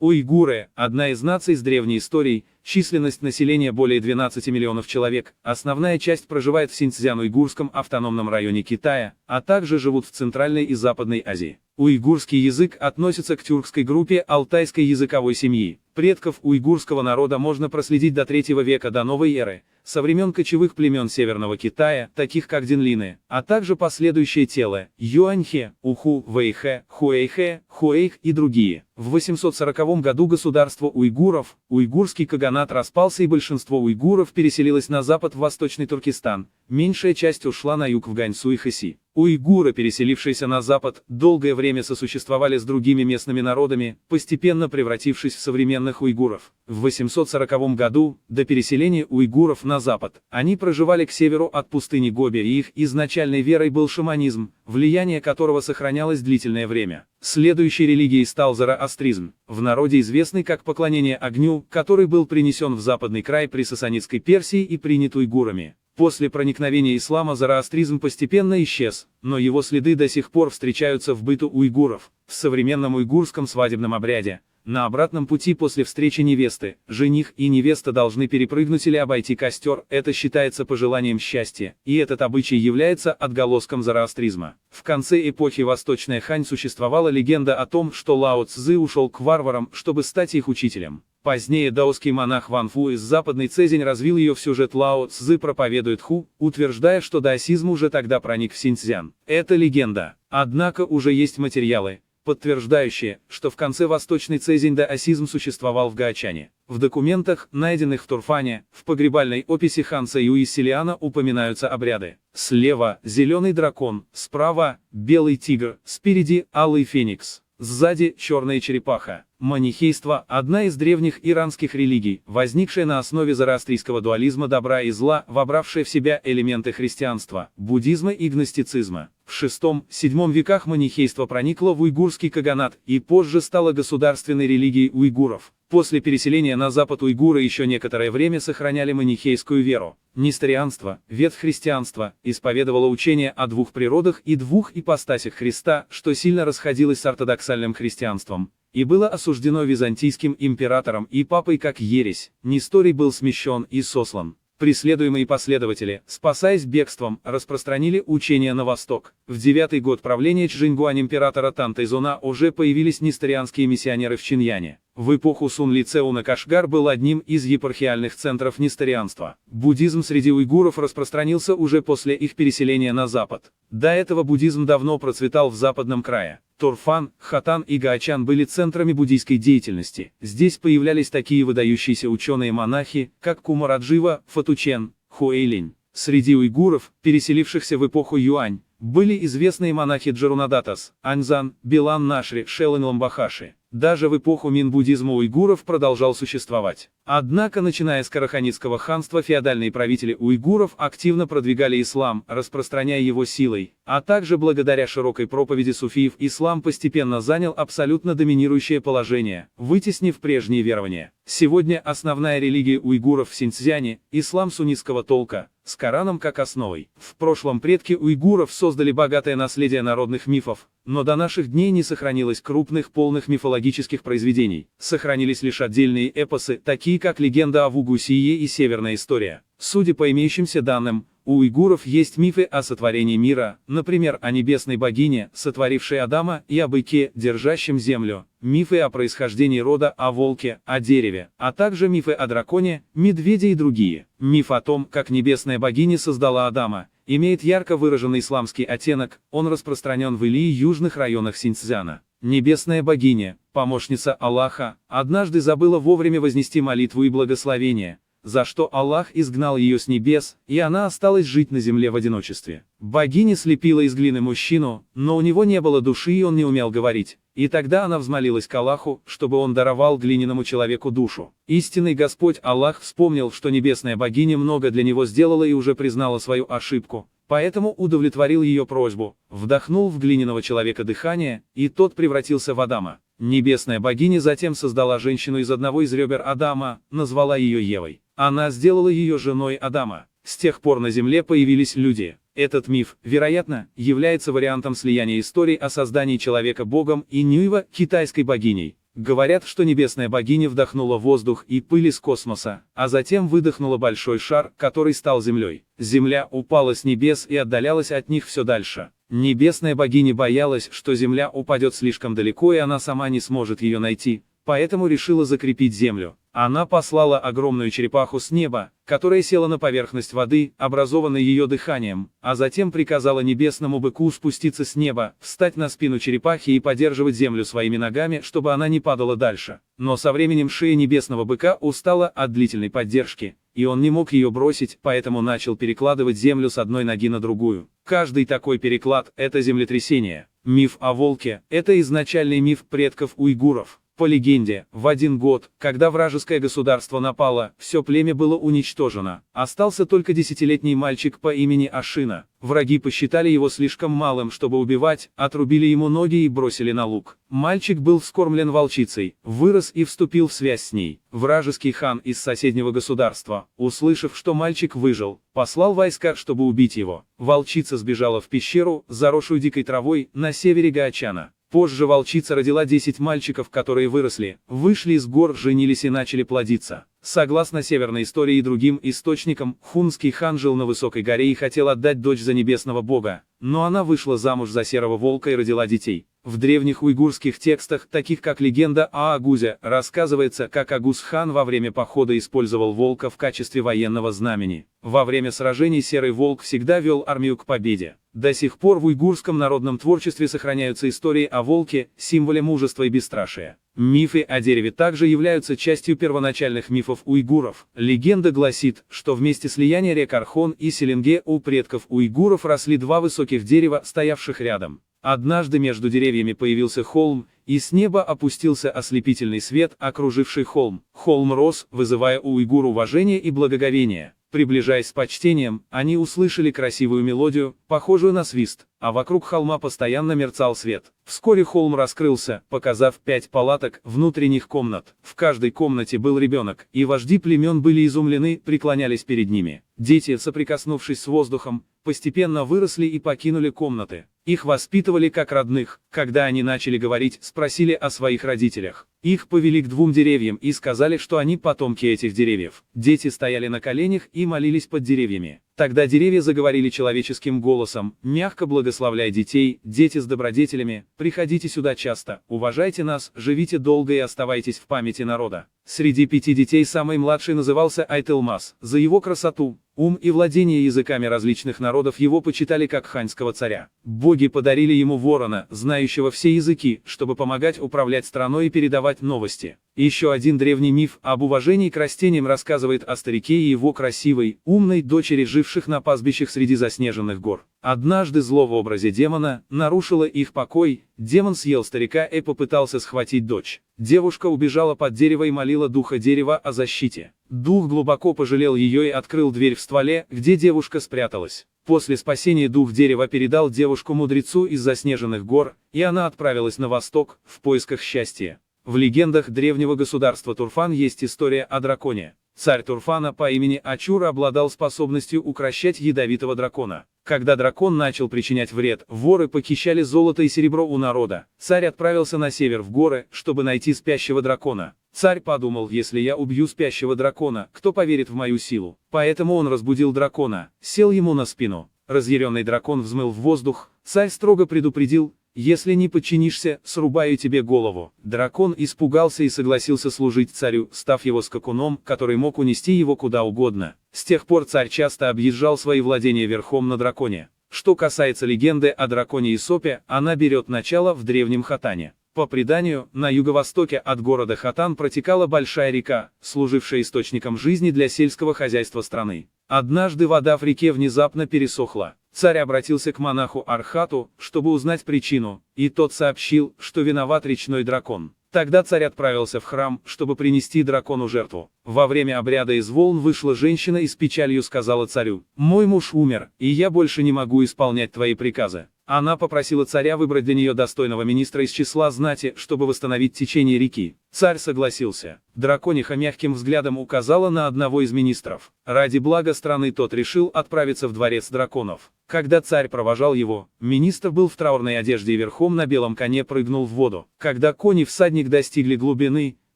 Уйгуры – одна из наций с древней историей, численность населения более 12 миллионов человек, основная часть проживает в Синьцзян-Уйгурском автономном районе Китая, а также живут в Центральной и Западной Азии. Уйгурский язык относится к тюркской группе алтайской языковой семьи. Предков уйгурского народа можно проследить до 3 века до новой эры, со времен кочевых племен Северного Китая, таких как динлины, а также последующее тело, юаньхе, уху, вэйхэ, хуэйхэ, хуэйх и другие. В 840 году государство уйгуров, уйгурский каганат распался и большинство уйгуров переселилось на запад в Восточный Туркестан, меньшая часть ушла на юг в Ганьсу и Хэси. Уйгуры, переселившиеся на запад, долгое время сосуществовали с другими местными народами, постепенно превратившись в современных уйгуров. В 840 году, до переселения уйгуров на запад, они проживали к северу от пустыни Гоби, и их изначальной верой был шаманизм, влияние которого сохранялось длительное время. Следующей религией стал зороастризм, в народе известный как поклонение огню, который был принесен в западный край при сасанидской Персии и принят уйгурами. После проникновения ислама зороастризм постепенно исчез, но его следы до сих пор встречаются в быту уйгуров. В современном уйгурском свадебном обряде, на обратном пути после встречи невесты, жених и невеста должны перепрыгнуть или обойти костер, это считается пожеланием счастья, и этот обычай является отголоском зороастризма. В конце эпохи Восточная Хань существовала легенда о том, что Лао Цзы ушел к варварам, чтобы стать их учителем. Позднее даосский монах Ван Фу из Западной Цзэнь развил ее в сюжет Лао Цзы проповедует Ху, утверждая, что даосизм уже тогда проник в Синьцзян. Это легенда. Однако уже есть материалы, подтверждающие, что в конце Восточной Цзэнь даосизм существовал в Гаочане. В документах, найденных в Турфане, в погребальной описи Ханса Юи Селиана упоминаются обряды. Слева – зеленый дракон, справа – белый тигр, спереди – алый феникс, сзади – черная черепаха. Манихейство – одна из древних иранских религий, возникшая на основе зороастрийского дуализма добра и зла, вобравшая в себя элементы христианства, буддизма и гностицизма. В VI-VII веках манихейство проникло в уйгурский каганат и позже стало государственной религией уйгуров. После переселения на запад уйгуры еще некоторое время сохраняли манихейскую веру. Несторианство, ветхристианство, исповедовало учение о двух природах и двух ипостасях Христа, что сильно расходилось с ортодоксальным христианством, и было осуждено византийским императором и папой как ересь. Несторий был смещен и сослан. Преследуемые последователи, спасаясь бегством, распространили учение на восток. В 9-й год правления Чжиньгуань императора Тантайзуна уже появились несторианские миссионеры в Чиньяне. В эпоху Сун Лицеуна Кашгар был одним из епархиальных центров несторианства. Буддизм среди уйгуров распространился уже после их переселения на запад. До этого буддизм давно процветал в западном крае. Турфан, Хатан и Гаочан были центрами буддийской деятельности. Здесь появлялись такие выдающиеся ученые-монахи, как Кумараджива, Фатучен, Хуэйлинь. Среди уйгуров, переселившихся в эпоху Юань, были известные монахи Джарунадатас, Аньзан, Билан Нашри, Шелен Ламбахаши. Даже в эпоху Мин-буддизма уйгуров продолжал существовать. Однако, начиная с Караханитского ханства, феодальные правители уйгуров активно продвигали ислам, распространяя его силой, а также благодаря широкой проповеди суфиев ислам постепенно занял абсолютно доминирующее положение, вытеснив прежние верования. Сегодня основная религия уйгуров в Синьцзяне – ислам суннитского толка, с Кораном как основой. В прошлом предки уйгуров создали богатое наследие народных мифов, но до наших дней не сохранилось крупных полных мифологических произведений. Сохранились лишь отдельные эпосы, такие как легенда о Вугусие и Северная история. Судя по имеющимся данным, у уйгуров есть мифы о сотворении мира, например, о небесной богине, сотворившей Адама, и о быке, держащем землю, мифы о происхождении рода, о волке, о дереве, а также мифы о драконе, медведе и другие. Миф о том, как небесная богиня создала Адама, имеет ярко выраженный исламский оттенок, он распространен в Или и южных районах Синьцзяна. Небесная богиня, помощница Аллаха, однажды забыла вовремя вознести молитву и благословение, за что Аллах изгнал ее с небес, и она осталась жить на земле в одиночестве. Богиня слепила из глины мужчину, но у него не было души и он не умел говорить. И тогда она взмолилась к Аллаху, чтобы он даровал глиняному человеку душу. Истинный Господь Аллах вспомнил, что небесная богиня много для него сделала и уже признала свою ошибку, поэтому удовлетворил ее просьбу, вдохнул в глиняного человека дыхание, и тот превратился в Адама. Небесная богиня затем создала женщину из одного из ребер Адама, назвала ее Евой. Она сделала ее женой Адама. С тех пор на земле появились люди. Этот миф, вероятно, является вариантом слияния историй о создании человека Богом и Нюйва, китайской богиней. Говорят, что небесная богиня вдохнула воздух и пыль из космоса, а затем выдохнула большой шар, который стал землей. Земля упала с небес и отдалялась от них все дальше. Небесная богиня боялась, что земля упадет слишком далеко и она сама не сможет ее найти, поэтому решила закрепить землю. Она послала огромную черепаху с неба, которая села на поверхность воды, образованной ее дыханием, а затем приказала небесному быку спуститься с неба, встать на спину черепахи и поддерживать землю своими ногами, чтобы она не падала дальше. Но со временем шея небесного быка устала от длительной поддержки, и он не мог ее бросить, поэтому начал перекладывать землю с одной ноги на другую. Каждый такой переклад – это землетрясение. Миф о волке – это изначальный миф предков уйгуров. По легенде, в один год, когда вражеское государство напало, все племя было уничтожено. Остался только 10-летний мальчик по имени Ашина. Враги посчитали его слишком малым, чтобы убивать, отрубили ему ноги и бросили на луг. Мальчик был вскормлен волчицей, вырос и вступил в связь с ней. Вражеский хан из соседнего государства, услышав, что мальчик выжил, послал войска, чтобы убить его. Волчица сбежала в пещеру, заросшую дикой травой, на севере Гаачана. Позже волчица родила 10 мальчиков, которые выросли, вышли из гор, женились и начали плодиться. Согласно северной истории и другим источникам, хунский хан жил на высокой горе и хотел отдать дочь за небесного бога, но она вышла замуж за серого волка и родила детей. В древних уйгурских текстах, таких как легенда о Агузе, рассказывается, как Агуз-хан во время похода использовал волка в качестве военного знамени. Во время сражений серый волк всегда вел армию к победе. До сих пор в уйгурском народном творчестве сохраняются истории о волке, символе мужества и бесстрашия. Мифы о дереве также являются частью первоначальных мифов уйгуров. Легенда гласит, что вместе слияния рек Архон и Селенге у предков уйгуров росли два высоких дерева, стоявших рядом. Однажды между деревьями появился холм, и с неба опустился ослепительный свет, окруживший холм. Холм рос, вызывая у уйгур уважение и благоговение. Приближаясь с почтением, они услышали красивую мелодию, похожую на свист, а вокруг холма постоянно мерцал свет. Вскоре холм раскрылся, показав 5 палаток, внутренних комнат. В каждой комнате был ребенок, и вожди племен были изумлены, преклонялись перед ними. Дети, соприкоснувшись с воздухом, постепенно выросли и покинули комнаты. Их воспитывали как родных. Когда они начали говорить, спросили о своих родителях. Их повели к 2 деревьям и сказали, что они потомки этих деревьев. Дети стояли на коленях и молились под деревьями. Тогда деревья заговорили человеческим голосом, мягко благословляя детей: дети с добродетелями, приходите сюда часто, уважайте нас, живите долго и оставайтесь в памяти народа. Среди 5 детей самый младший назывался Айтылмас. За его красоту, ум и владение языками различных народов его почитали как ханьского царя. Боги подарили ему ворона, знающего все языки, чтобы помогать управлять страной и передавать новости. Еще один древний миф об уважении к растениям рассказывает о старике и его красивой, умной дочери, живших на пастбищах среди заснеженных гор. Однажды зло в образе демона нарушило их покой, демон съел старика и попытался схватить дочь. Девушка убежала под дерево и молила духа дерева о защите. Дух глубоко пожалел ее и открыл дверь в стволе, где девушка спряталась. После спасения дух дерева передал девушку мудрецу из заснеженных гор, и она отправилась на восток, в поисках счастья. В легендах древнего государства Турфан есть история о драконе. Царь Турфана по имени Ачур обладал способностью укрощать ядовитого дракона. Когда дракон начал причинять вред, воры похищали золото и серебро у народа. Царь отправился на север в горы, чтобы найти спящего дракона. Царь подумал: если я убью спящего дракона, кто поверит в мою силу? Поэтому он разбудил дракона, сел ему на спину. Разъяренный дракон взмыл в воздух. Царь строго предупредил: если не подчинишься, срубаю тебе голову. Дракон испугался и согласился служить царю, став его скакуном, который мог унести его куда угодно. С тех пор царь часто объезжал свои владения верхом на драконе. Что касается легенды о драконе Исопе, она берет начало в древнем Хотане. По преданию, на юго-востоке от города Хотан протекала большая река, служившая источником жизни для сельского хозяйства страны. Однажды вода в реке внезапно пересохла. Царь обратился к монаху Архату, чтобы узнать причину, и тот сообщил, что виноват речной дракон. Тогда царь отправился в храм, чтобы принести дракону жертву. Во время обряда из волн вышла женщина и с печалью сказала царю: «Мой муж умер, и я больше не могу исполнять твои приказы». Она попросила царя выбрать для нее достойного министра из числа знати, чтобы восстановить течение реки. Царь согласился. Дракониха мягким взглядом указала на одного из министров. Ради блага страны тот решил отправиться в дворец драконов. Когда царь провожал его, министр был в траурной одежде и верхом на белом коне прыгнул в воду. Когда конь и всадник достигли глубины,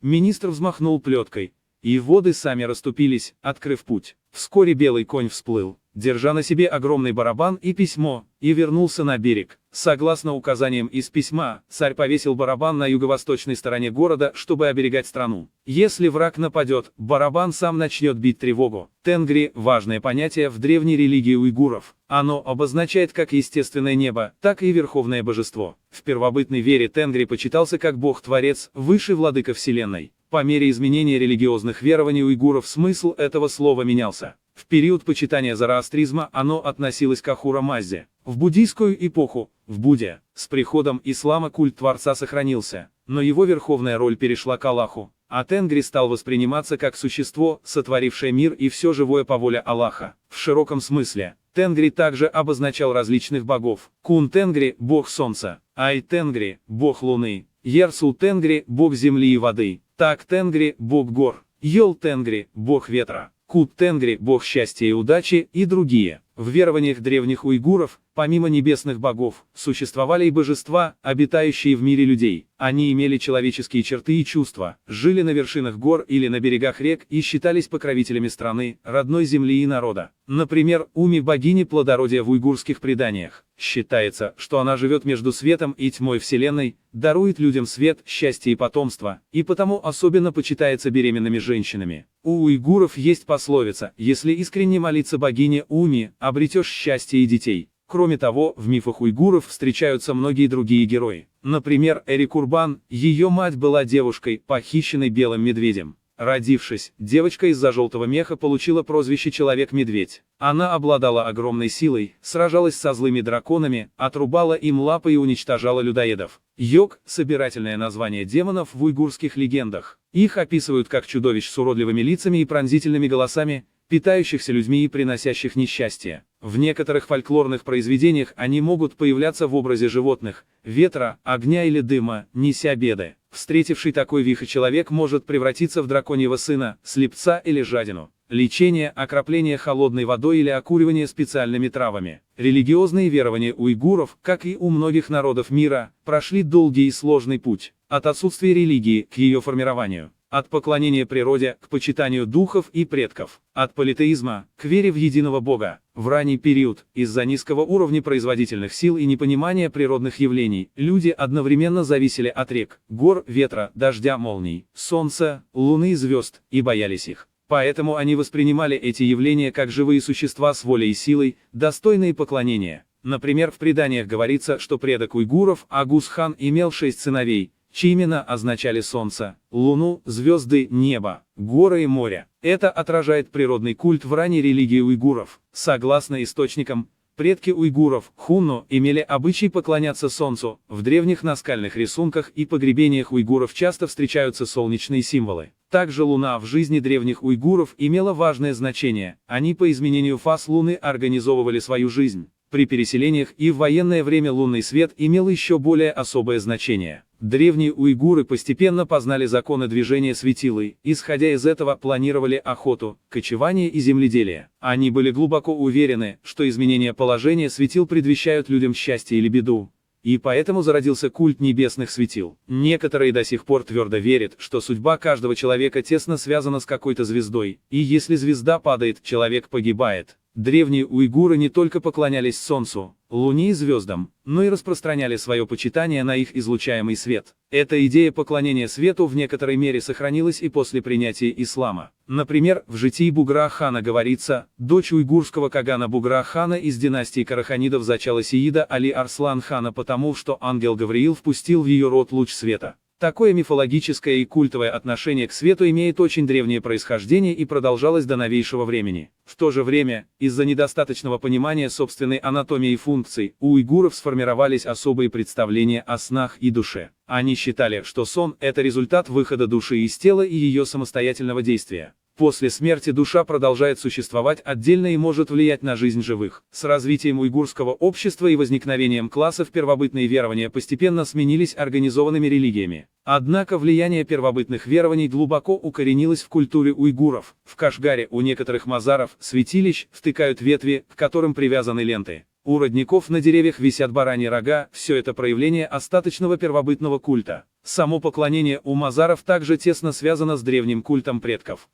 министр взмахнул плеткой, и воды сами расступились, открыв путь. Вскоре белый конь всплыл, держа на себе огромный барабан и письмо, и вернулся на берег. Согласно указаниям из письма, царь повесил барабан на юго-восточной стороне города, чтобы оберегать страну. Если враг нападет, барабан сам начнет бить тревогу. Тенгри – важное понятие в древней религии уйгуров. Оно обозначает как естественное небо, так и верховное божество. В первобытной вере Тенгри почитался как бог-творец, высший владыка вселенной. По мере изменения религиозных верований уйгуров смысл этого слова менялся. В период почитания зороастризма оно относилось к Ахура-Мазде. В буддийскую эпоху, в Будде, с приходом ислама культ Творца сохранился, но его верховная роль перешла к Аллаху, а Тенгри стал восприниматься как существо, сотворившее мир и все живое по воле Аллаха. В широком смысле, Тенгри также обозначал различных богов. Кун Тенгри – бог солнца, Ай Тенгри – бог луны, Ерсул Тенгри – бог земли и воды, Так Тенгри – бог гор, Йол Тенгри – бог ветра, Кут Тенгри – бог счастья и удачи и другие. В верованиях древних уйгуров, помимо небесных богов, существовали и божества, обитающие в мире людей. Они имели человеческие черты и чувства, жили на вершинах гор или на берегах рек и считались покровителями страны, родной земли и народа. Например, Уми – богиня плодородия в уйгурских преданиях. Считается, что она живет между светом и тьмой вселенной, дарует людям свет, счастье и потомство, и потому особенно почитается беременными женщинами. У уйгуров есть пословица: «Если искренне молиться богине Уми, обретешь счастье и детей». Кроме того, в мифах уйгуров встречаются многие другие герои. Например, Эри Курбан, ее мать была девушкой, похищенной белым медведем. Родившись, девочка из-за желтого меха получила прозвище Человек-медведь. Она обладала огромной силой, сражалась со злыми драконами, отрубала им лапы и уничтожала людоедов. Йог – собирательное название демонов в уйгурских легендах. Их описывают как чудовищ с уродливыми лицами и пронзительными голосами, питающихся людьми и приносящих несчастье. В некоторых фольклорных произведениях они могут появляться в образе животных, ветра, огня или дыма, неся беды. Встретивший такой вихрь человек может превратиться в драконьего сына, слепца или жадину. Лечение, окропление холодной водой или окуривание специальными травами. Религиозные верования уйгуров, как и у многих народов мира, прошли долгий и сложный путь. От отсутствия религии к ее формированию. От поклонения природе к почитанию духов и предков. От политеизма к вере в единого Бога. В ранний период, из-за низкого уровня производительных сил и непонимания природных явлений, люди одновременно зависели от рек, гор, ветра, дождя, молний, солнца, луны и звезд, и боялись их. Поэтому они воспринимали эти явления как живые существа с волей и силой, достойные поклонения. Например, в преданиях говорится, что предок уйгуров, Агус-хан, имел 6 сыновей, чьи имена означали солнце, луну, звезды, небо, горы и море. Это отражает природный культ в ранней религии уйгуров. Согласно источникам, предки уйгуров, хунну, имели обычай поклоняться солнцу. В древних наскальных рисунках и погребениях уйгуров часто встречаются солнечные символы. Также луна в жизни древних уйгуров имела важное значение. Они по изменению фаз луны организовывали свою жизнь. При переселениях и в военное время лунный свет имел еще более особое значение. Древние уйгуры постепенно познали законы движения светилы, исходя из этого планировали охоту, кочевание и земледелие. Они были глубоко уверены, что изменения положения светил предвещают людям счастье или беду. И поэтому зародился культ небесных светил. Некоторые до сих пор твердо верят, что судьба каждого человека тесно связана с какой-то звездой, и если звезда падает, человек погибает. Древние уйгуры не только поклонялись Солнцу, Луне и звездам, но и распространяли свое почитание на их излучаемый свет. Эта идея поклонения свету в некоторой мере сохранилась и после принятия ислама. Например, в житии Бугра-хана говорится: дочь уйгурского кагана Бугра-хана из династии Караханидов зачала Сеида Али Арслан-хана потому, что ангел Гавриил впустил в ее рот луч света. Такое мифологическое и культовое отношение к свету имеет очень древнее происхождение и продолжалось до новейшего времени. В то же время, из-за недостаточного понимания собственной анатомии и функций, у уйгуров сформировались особые представления о снах и душе. Они считали, что сон – это результат выхода души из тела и ее самостоятельного действия. После смерти душа продолжает существовать отдельно и может влиять на жизнь живых. С развитием уйгурского общества и возникновением классов первобытные верования постепенно сменились организованными религиями. Однако влияние первобытных верований глубоко укоренилось в культуре уйгуров. В Кашгаре у некоторых мазаров, святилищ, втыкают ветви, к которым привязаны ленты. У родников на деревьях висят бараньи рога, все это проявление остаточного первобытного культа. Само поклонение у мазаров также тесно связано с древним культом предков.